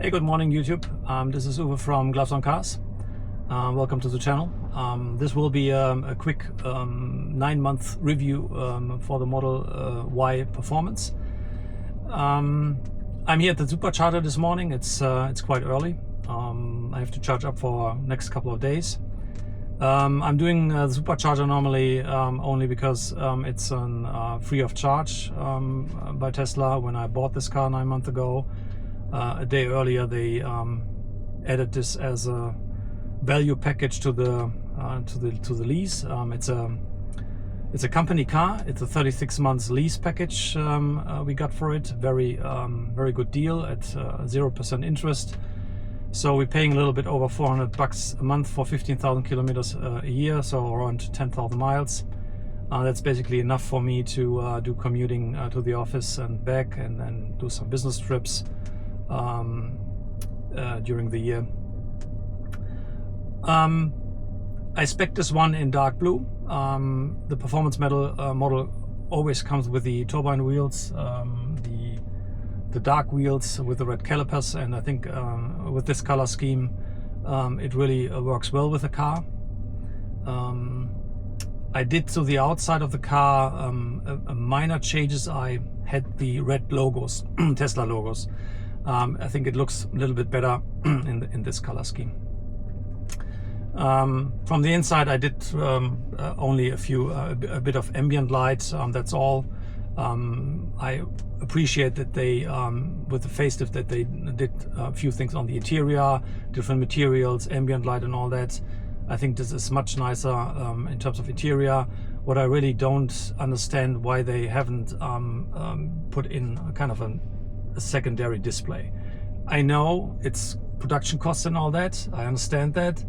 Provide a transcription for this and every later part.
Hey, good morning YouTube. This is Uwe from Gloves on Cars. Welcome to the channel. This will be a quick 9-month review for the Model Y Performance. I'm here at the supercharger this morning. It's quite early. I have to charge up for next couple of days. I'm doing the supercharger normally only because it's free of charge by Tesla. When I bought this car 9 months ago, a day earlier, they added this as a value package to the lease. It's a company car. It's a 36 months lease package we got for it. Very good deal at 0% interest. So we're paying a little bit over $400 a month for 15,000 kilometers a year, so around 10,000 miles. That's basically enough for me to do commuting to the office and back, and then do some business trips during the year. I spec this one in dark blue. The performance model always comes with the turbine wheels, the dark wheels with the red calipers, and I think with this color scheme it really works well with the car. I did to the outside of the car a minor changes. I had the red logos, Tesla logos. I think it looks a little bit better in this color scheme. From the inside, I did only a bit of ambient light. That's all. I appreciate that they, with the facelift, that they did a few things on the interior, different materials, ambient light, and all that. I think this is much nicer in terms of interior. What I really don't understand why they haven't put in a kind of a secondary display. I know it's production costs and all that, I understand that,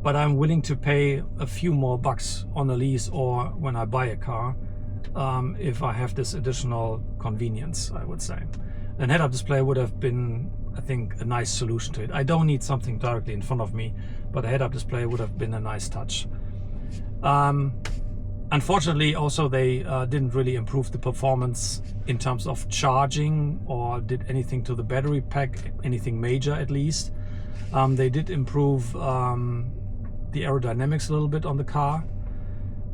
but I'm willing to pay a few more bucks on a lease or when I buy a car if I have this additional convenience, I would say. An head-up display would have been, I think, a nice solution to it. I don't need something directly in front of me, but a head-up display would have been a nice touch. Unfortunately, also they didn't really improve the performance in terms of charging or did anything to the battery pack, anything major at least. They did improve the aerodynamics a little bit on the car,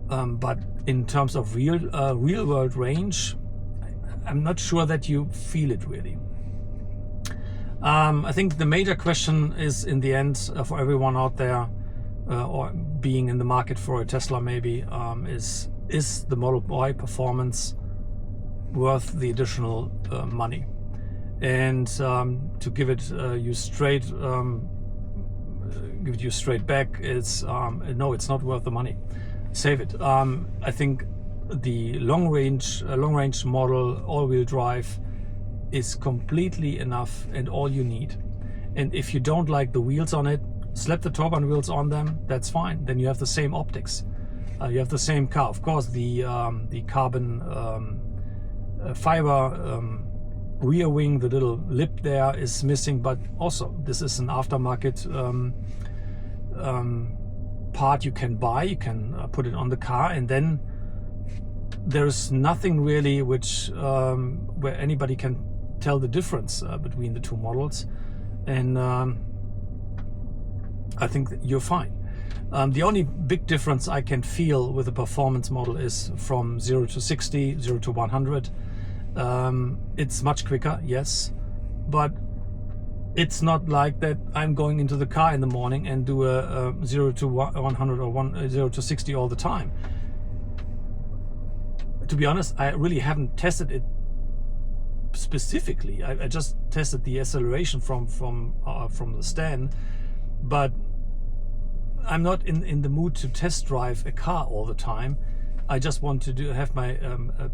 but in terms of real world range, I'm not sure that you feel it really. I think the major question is, in the end, for everyone out there, or being in the market for a Tesla maybe, is the Model Y Performance worth the additional money? And to give it you straight back, it's no, it's not worth the money. Save it. I think the long range model all-wheel drive is completely enough and all you need. And if you don't like the wheels on it, slap the turbine wheels on them, that's fine. Then you have the same optics. You have the same car. Of course, the carbon fiber rear wing, the little lip there is missing, but also this is an aftermarket part you can buy. You can put it on the car, and then there's nothing really which where anybody can tell the difference between the two models, and I think that you're fine. The only big difference I can feel with the performance model is from 0 to 60, 0 to 100. It's much quicker, yes, but it's not like that I'm going into the car in the morning and do a 0 to 100 or 0 to 60 all the time. To be honest, I really haven't tested it specifically. I just tested the acceleration from the stand, but I'm not in the mood to test drive a car all the time. I just want to have my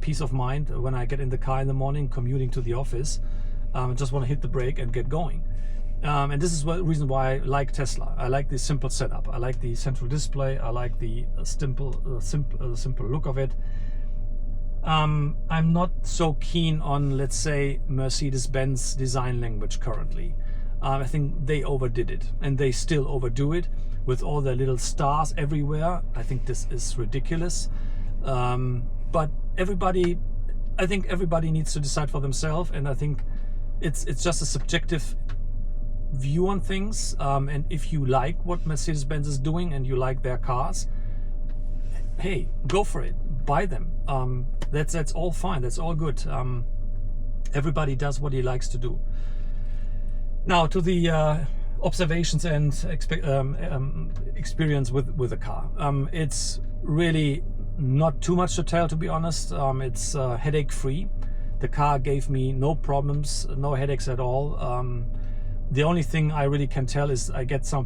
peace of mind when I get in the car in the morning commuting to the office. I just want to hit the brake and get going. And this is the reason why I like Tesla. I like the simple setup. I like the central display. I like the simple look of it. I'm not so keen on, let's say, Mercedes-Benz design language currently. I think they overdid it, and they still overdo it with all their little stars everywhere. I think this is ridiculous. But I think everybody needs to decide for themselves, and I think it's just a subjective view on things, and if you like what Mercedes-Benz is doing and you like their cars, hey, go for it, buy them. That's all fine, that's all good. Everybody does what he likes to do. Now to the observations and experience with the car. It's really not too much to tell, to be honest. It's headache free. The car gave me no problems, no headaches at all. The only thing I really can tell is I get some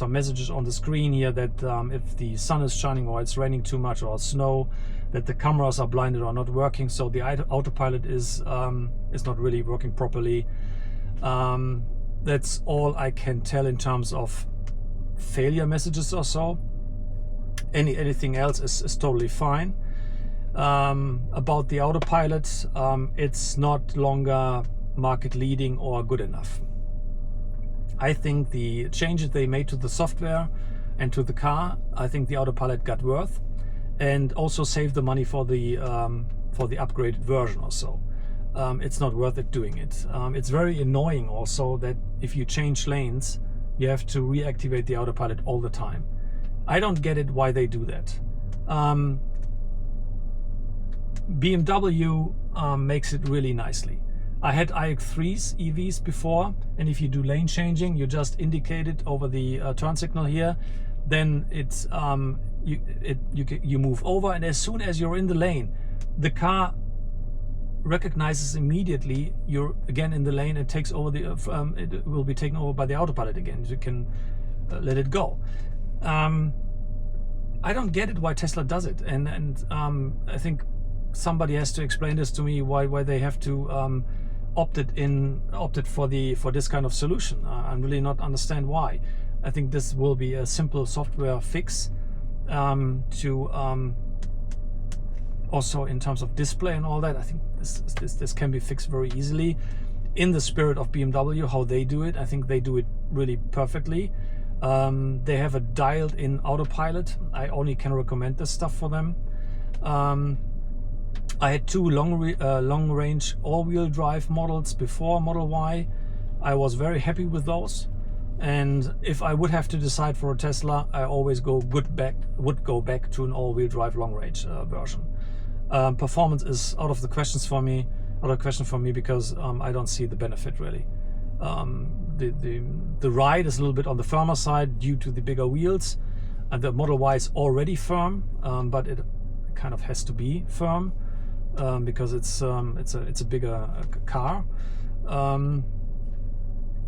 messages on the screen here that if the sun is shining or it's raining too much or snow, that the cameras are blinded or not working. So the autopilot is not really working properly. That's all I can tell in terms of failure messages or so. Anything else is totally fine. About the autopilot, it's not longer market leading or good enough. I think the changes they made to the software and to the car, I think the autopilot got worth, and also saved the money for the upgraded version or so. It's not worth it doing it. It's very annoying also that if you change lanes, you have to reactivate the autopilot all the time. I don't get it why they do that. BMW makes it really nicely. I had iX3s EVs before, and if you do lane changing, you just indicate it over the turn signal here, then it's you move over, and as soon as you're in the lane, the car recognizes immediately you're again in the lane and takes over the it will be taken over by the autopilot again. You can let it go. I don't get it why Tesla does it, and I think somebody has to explain this to me, why they have to opted for this kind of solution. I'm really not understand why. I think this will be a simple software fix to also in terms of display and all that. I think this can be fixed very easily in the spirit of BMW, how they do it. I think they do it really perfectly. They have a dialed in autopilot. I only can recommend this stuff for them. I had two long range all-wheel drive models before Model Y. I was very happy with those, and if I would have to decide for a Tesla, I always would go back to an all-wheel drive long range version. Performance is out of the question for me because I don't see the benefit really. The ride is a little bit on the firmer side due to the bigger wheels, and the Model Y is already firm, but it kind of has to be firm because it's a bigger car.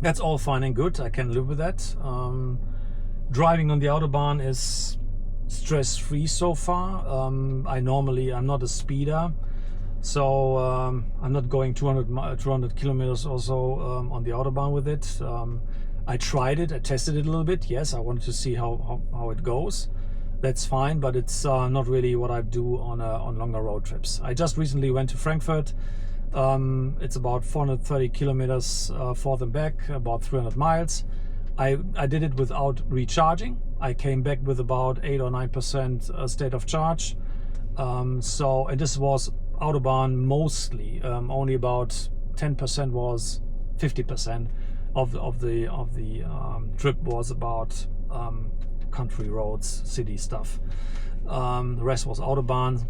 That's all fine and good. I can live with that. Driving on the Autobahn is stress-free so far. I'm not a speeder, so I'm not going 200 kilometers or so on the Autobahn with it. I tried it, I tested it a little bit. Yes, I wanted to see how it goes. That's fine, but it's not really what I do on longer road trips. I just recently went to Frankfurt. It's about 430 kilometers forth and back, about 300 miles. I did it without recharging. I came back with about 8 or 9% state of charge. And this was Autobahn mostly. Only about 10% was 50% of the trip was about country roads, city stuff. The rest was Autobahn,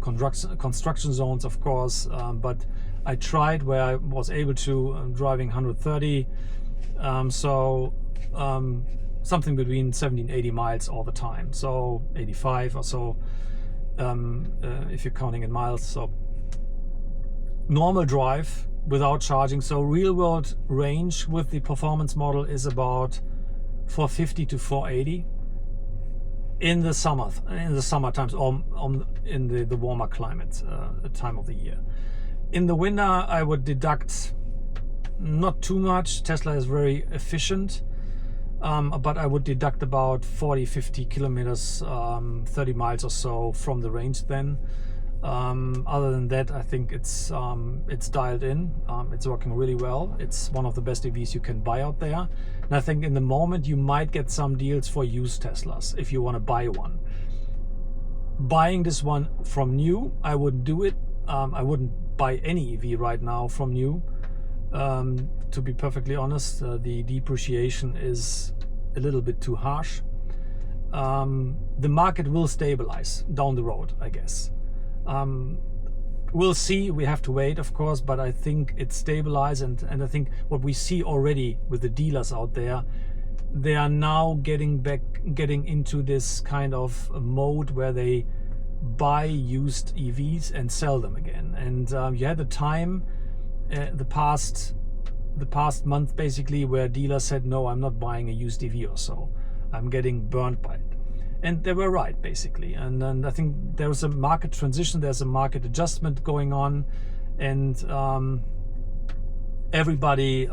construction zones, of course. But I tried where I was able to, driving 130. Something between 70 and 80 miles all the time. So 85 or so, if you're counting in miles. So normal drive without charging. So real world range with the performance model is about 450 to 480 in the summer times, or in the warmer climate time of the year. In the winter, I would deduct not too much. Tesla is very efficient, but I would deduct about 40-50 kilometers, 30 miles or so from the range then. Other than that, I think it's dialed in. It's working really well. It's one of the best EVs you can buy out there. And I think in the moment you might get some deals for used Teslas if you want to buy one. Buying this one from new, I wouldn't do it. I wouldn't buy any EV right now from new. To be perfectly honest, the depreciation is a little bit too harsh. The market will stabilize down the road, I guess. We'll see, we have to wait, of course, but I think it's stabilized, and I think what we see already with the dealers out there, they are now getting into this kind of mode where they buy used EVs and sell them again. And you had a time, the past month basically, where dealers said, no, I'm not buying a used EV or so. I'm getting burned by it. And they were right, basically. And then I think there's a market transition, there's a market adjustment going on, and everybody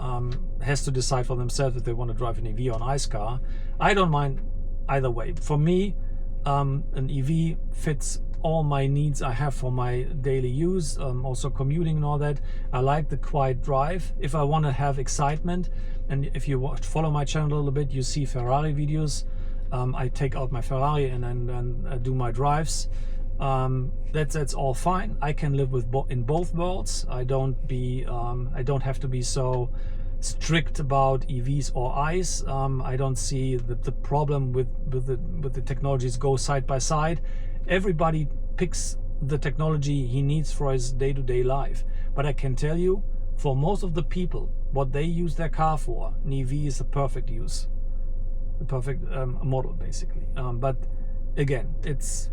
has to decide for themselves if they want to drive an EV or an ICE car. I don't mind either way. For me, an EV fits all my needs I have for my daily use, also commuting and all that. I like the quiet drive. If I want to have excitement, and if you follow my channel a little bit, you see Ferrari videos. I take out my Ferrari and do my drives. That's all fine. I can live with in both worlds. I don't have to be so strict about EVs or ICE. I don't see the problem with the technologies go side by side. Everybody picks the technology he needs for his day-to-day life. But I can tell you, for most of the people, what they use their car for, an EV is the perfect use. The perfect model, basically. But again, it's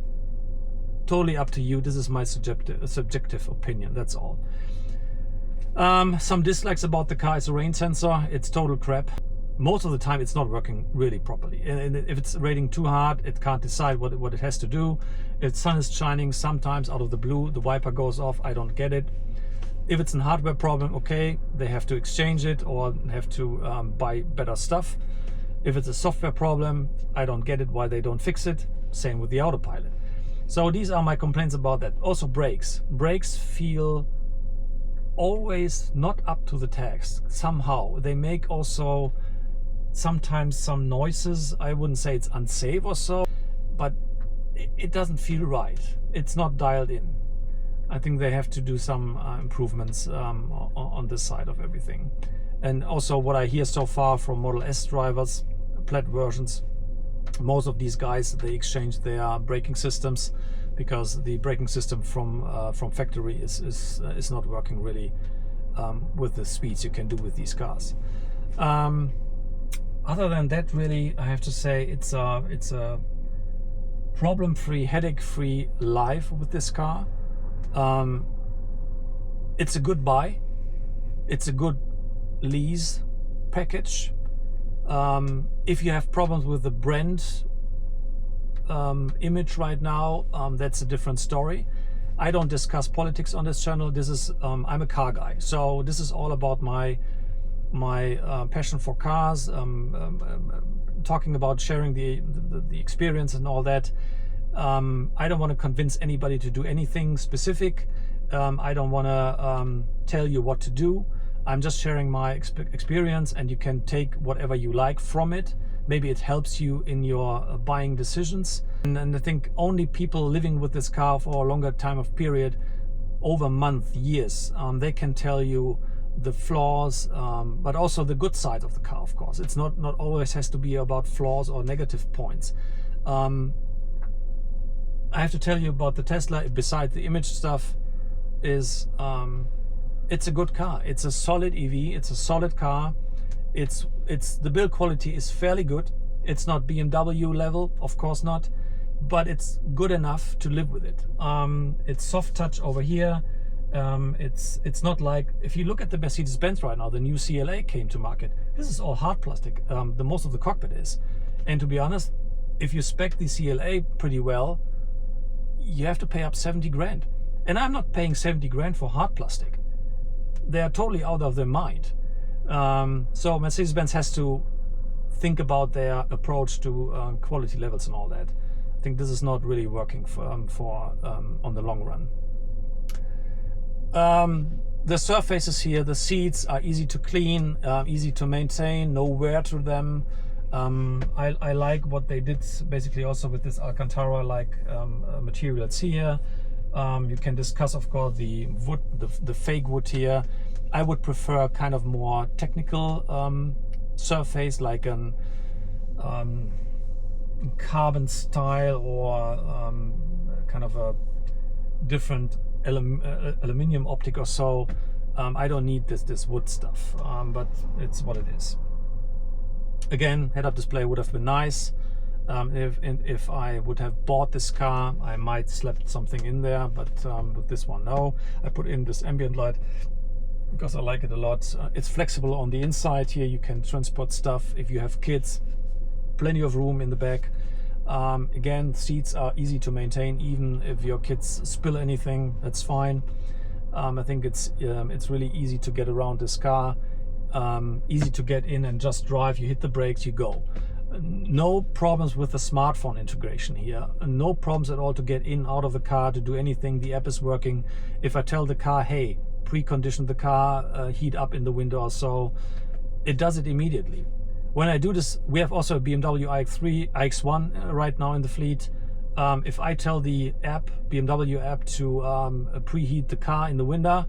totally up to you. This is my subjective opinion, that's all. Some dislikes about the car is a rain sensor. It's total crap. Most of the time it's not working really properly, and if it's raining too hard, it can't decide what it has to do. If sun is shining, sometimes out of the blue the wiper goes off. I don't get it. If it's a hardware problem, okay, they have to exchange it or have to buy better stuff. If it's a software problem, I don't get it, why they don't fix it. Same with the autopilot. So these are my complaints about that. Also brakes. Brakes feel always not up to the task. Somehow they make also sometimes some noises. I wouldn't say it's unsafe or so, but it doesn't feel right. It's not dialed in. I think they have to do some improvements on this side of everything. And also what I hear so far from Model S drivers, plat versions, most of these guys, they exchange their braking systems because the braking system from factory is not working really with the speeds you can do with these cars. Other than that, really, I have to say it's a problem-free, headache-free life with this car. It's a good buy. It's a good lease package. If you have problems with the brand image right now, that's a different story. I don't discuss politics on this channel. This is I'm a car guy, so this is all about my passion for cars, talking about sharing the experience and all that. I don't want to convince anybody to do anything specific. I don't want to tell you what to do. I'm just sharing my experience, and you can take whatever you like from it. Maybe it helps you in your buying decisions. And I think only people living with this car for a longer time of period, over months, years, they can tell you the flaws, but also the good side of the car, of course. It's not always has to be about flaws or negative points. I have to tell you about the Tesla, besides the image stuff, is it's a good car. It's a solid EV. It's a solid car. It's the build quality is fairly good. It's not BMW level, of course not, but it's good enough to live with it. It's soft touch over here. It's not like, if you look at the Mercedes-Benz right now, the new CLA came to market. This is all hard plastic. The most of the cockpit is, and to be honest, if you spec the CLA pretty well, you have to pay up 70 grand. And I'm not paying 70 grand for hard plastic. They are totally out of their mind. So Mercedes-Benz has to think about their approach to quality levels and all that. I think this is not really working for on the long run. The surfaces here, the seats are easy to clean, easy to maintain, no wear to them. I like what they did basically also with this Alcantara like materials here. You can discuss, of course, the wood, the fake wood here. I would prefer kind of more technical surface, like an carbon style, or kind of a different aluminium optic or so. I don't need this wood stuff, but it's what it is. Again, head-up display would have been nice. If I would have bought this car, I might slapped something in there, but with this one, no. I put in this ambient light because I like it a lot. It's flexible on the inside here. You can transport stuff if you have kids. Plenty of room in the back. Again, seats are easy to maintain. Even if your kids spill anything, that's fine. I think it's really easy to get around this car. Easy to get in and just drive. You hit the brakes, you go. No problems with the smartphone integration here. No problems at all to get in, out of the car, to do anything. The app is working. If I tell the car, hey, precondition the car, heat up in the window or so, it does it immediately. When I do this, we have also a BMW iX1 right now in the fleet. If I tell the app, BMW app, to preheat the car in the window,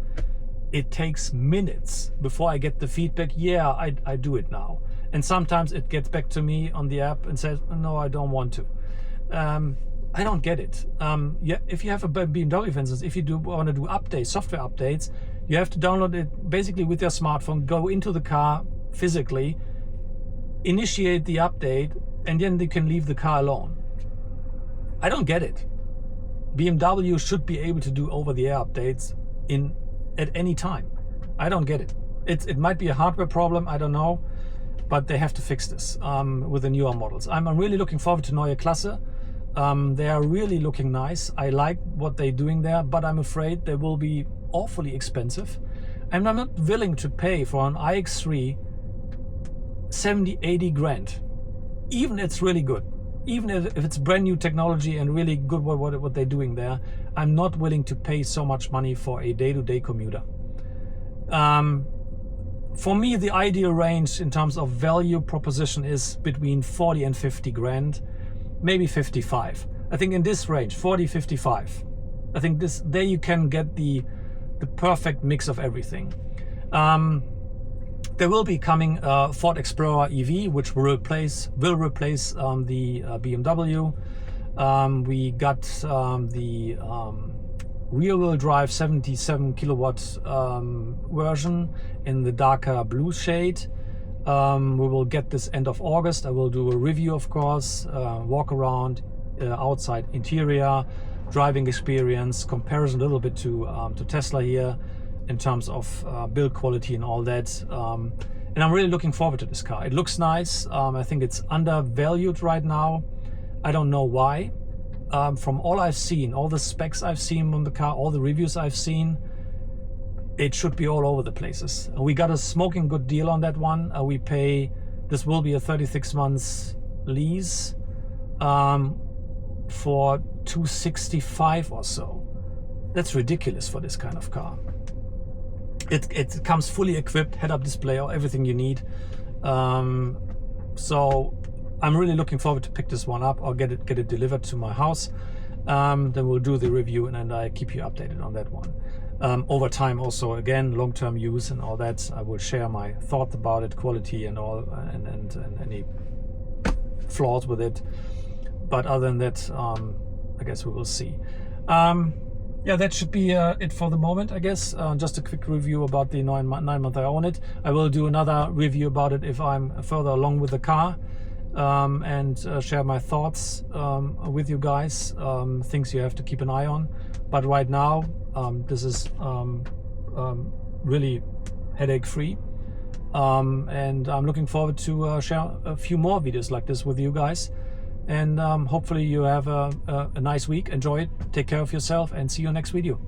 it takes minutes before I get the feedback, yeah, I do it now. And sometimes it gets back to me on the app and says, no, I don't want to. I don't get it. Yeah, if you have a BMW, for instance, if you want to do updates, software updates, you have to download it basically with your smartphone, go into the car physically, initiate the update, and then you can leave the car alone. I don't get it. BMW should be able to do over-the-air updates at any time. I don't get it. It might be a hardware problem, I don't know, but they have to fix this with the newer models. I'm really looking forward to Neue Klasse. They are really looking nice. I like what they're doing there, but I'm afraid they will be awfully expensive. And I'm not willing to pay for an iX3 70-80 grand. Even if it's really good. Even if it's brand new technology and really good what they're doing there, I'm not willing to pay so much money for a day-to-day commuter. For me, the ideal range in terms of value proposition is between 40 and 50 grand, maybe 55. I think in this range, 40, 55. I think there you can get the perfect mix of everything. There will be coming Ford Explorer EV, which will replace the BMW. We got the rear-wheel drive 77 kilowatt version in the darker blue shade. We will get this end of August. I will do a review, of course, walk around, outside interior, driving experience, comparison a little bit to Tesla here in terms of build quality and all that. And I'm really looking forward to this car. It looks nice. I think it's undervalued right now. I don't know why. From all I've seen, all the specs I've seen on the car, all the reviews I've seen, it should be all over the places. We got a smoking good deal on that one. This will be a 36 months lease for $265 or so. That's ridiculous for this kind of car. It comes fully equipped, head-up display, or everything you need. So I'm really looking forward to pick this one up or get it delivered to my house. Then we'll do the review and I keep you updated on that one. Over time also, again, long-term use and all that, I will share my thoughts about it, quality and all, and any flaws with it. But other than that, I guess we will see. Yeah, that should be it for the moment, I guess. Just a quick review about the 9 month I own it. I will do another review about it if I'm further along with the car, and share my thoughts with you guys, things you have to keep an eye on. But right now, this is really headache free, and I'm looking forward to share a few more videos like this with you guys. And hopefully you have a nice week. Enjoy it, take care of yourself, and see you next video.